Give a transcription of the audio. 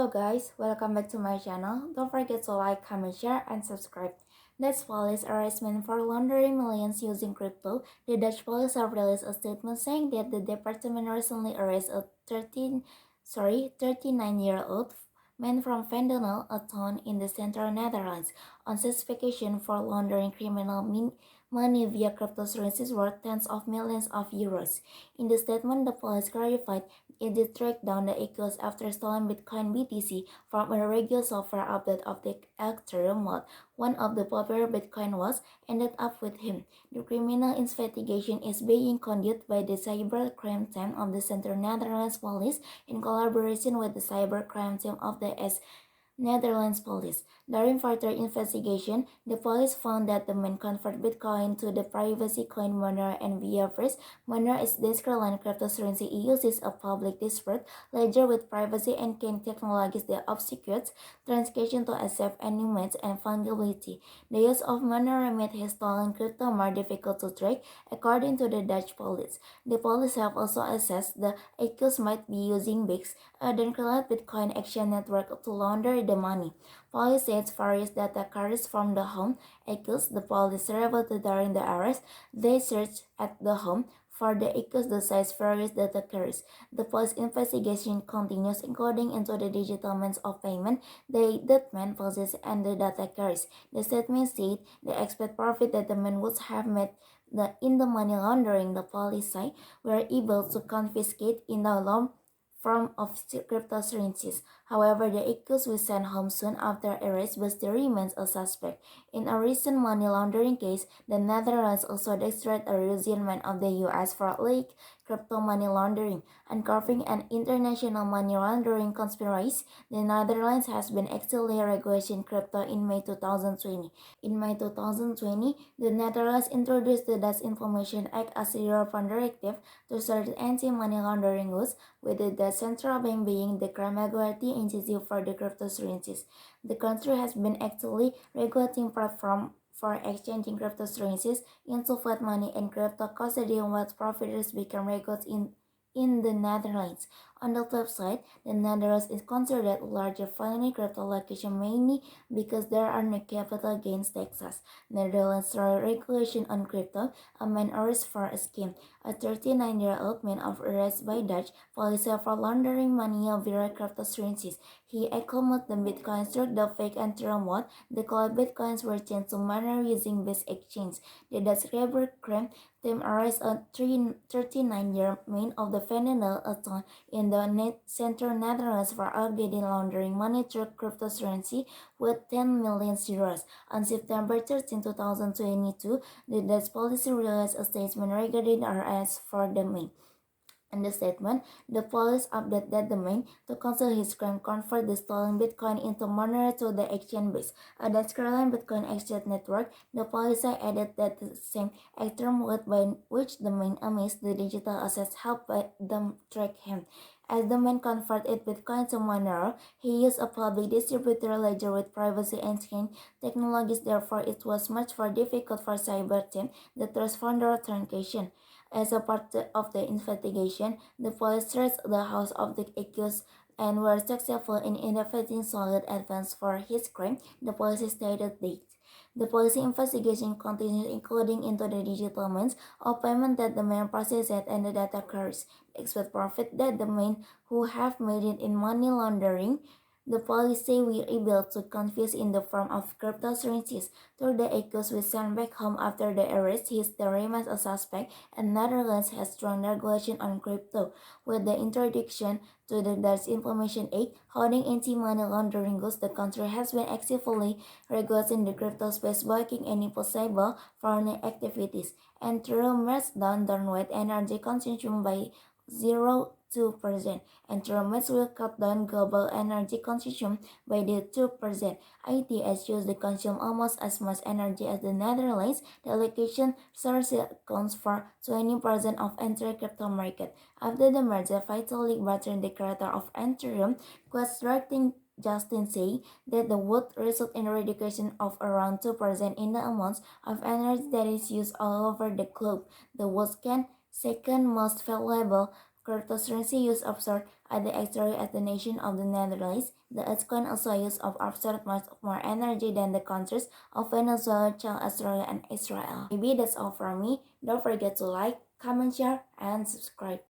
Hello guys, welcome back to my channel. Don't forget to like, comment, share, and subscribe. Dutch police arrestment for laundering millions using crypto. The Dutch police have released a statement saying that the department recently arrested a 39-year-old man from Vendenal, a town in the central Netherlands, on suspicion for laundering criminal money via cryptocurrencies worth tens of millions of euros. In the statement, the police clarified it did track down the accused after stolen Bitcoin BTC from a regular software update of the Ethereum mod. One of the popular Bitcoin was ended up with him. The criminal investigation is being conducted by the cybercrime team of the Central Netherlands Police in collaboration with the cybercrime team of the Netherlands police. During further investigation, the police found that the man converted Bitcoin to the privacy coin Monero and via first, Monero is Decentraland cryptocurrency. It uses a public disparate ledger with privacy and chain technologies that obfuscates transaction to accept anonymity and fungibility. The use of Monero made his stolen crypto more difficult to track, according to the Dutch police. The police have also assessed the accused might be using BIX, a decentralized Bitcoin exchange network, to launder the money. Police said various data carries from the home accused. The police reported during the arrest. They searched at the home for the accused the size various data carries. The police investigation continues, including into the digital means of payment, the man possesses, and the data carries. The statement said the expected profit that the man would have made in the money laundering. The police say were able to confiscate in the loan form of cryptocurrencies. However, the accused was sent home soon after arrest but still remains a suspect. In a recent money laundering case, the Netherlands also extradited a Russian man of the US for illegal crypto money laundering. Uncovering an international money laundering conspiracy, the Netherlands has been actively regulating crypto in May 2020. In May 2020, the Netherlands introduced the Dutch Information Act as a European directive to start anti-money laundering rules, with the central bank being the crime-regulating entity for the cryptocurrencies. The country has been actively regulating platforms for exchanging cryptocurrencies into fiat money and crypto custody once providers become regulated in the Netherlands. On the flip side, the Netherlands is considered a larger felony crypto location mainly because there are no capital gains taxes. Netherlands regulation on crypto, a man arrested for a scam. A 39-year-old man of arrest by Dutch police for laundering money via cryptocurrencies. He accumulated the bitcoins through the fake Ethereum wallet. The collared bitcoins were changed to Monero using this exchange. The Dutch cybercrime team arrested a 39-year-old man of the Venendaal, a town in the central Netherlands, for allegedly laundering money through cryptocurrency with 10 million euros. On September 13, 2022, the Dutch police released a statement regarding the arrest for the man. In the statement, the police updated that the man, to conceal his crime, converted the stolen Bitcoin into Monero to the exchange base, a Dutch Bitcoin exchange network. The police added that the same Ethereum wallet by which the man amassed the digital assets helped them track him. As the man converted Bitcoin to Monero, he used a public distributor ledger with privacy and chain technologies. Therefore, it was much more difficult for cyber team the trust founder transaction. As a part of the investigation, the police searched the house of the accused and were successful in identifying solid evidence for his crime, the police stated that. The police investigation continues, including into the digital means of payment that the man processed and the data carries. Expect profit that the men who have made it in money laundering. The police say we were able to confuse in the form of cryptocurrencies. Through the accused was sent back home after the arrest. He still remains a suspect, and Netherlands has strong regulation on crypto, with the introduction to the Dutch Information Act holding anti-money laundering rules. The country has been actively regulating the crypto space, blocking any possible foreign activities, and through merged downward energy consumption by 0.2%, and Termets will cut down global energy consumption by the 2%. ITS used to consume almost as much energy as the Netherlands. The allocation source accounts for 20% of entire crypto market. After the merger, Vitalik Buterin, the creator of Ethereum, was directing Justin saying that the would result in a reduction of around 2% in the amounts of energy that is used all over the globe. The world's second most valuable cryptocurrency use absorbed At the exterior as the nation of the Netherlands, the Earthquake also use of absorbed much more energy than the countries of Venezuela, Chile, Australia, and Israel. Maybe that's all from me. Don't forget to like, comment, share, and subscribe.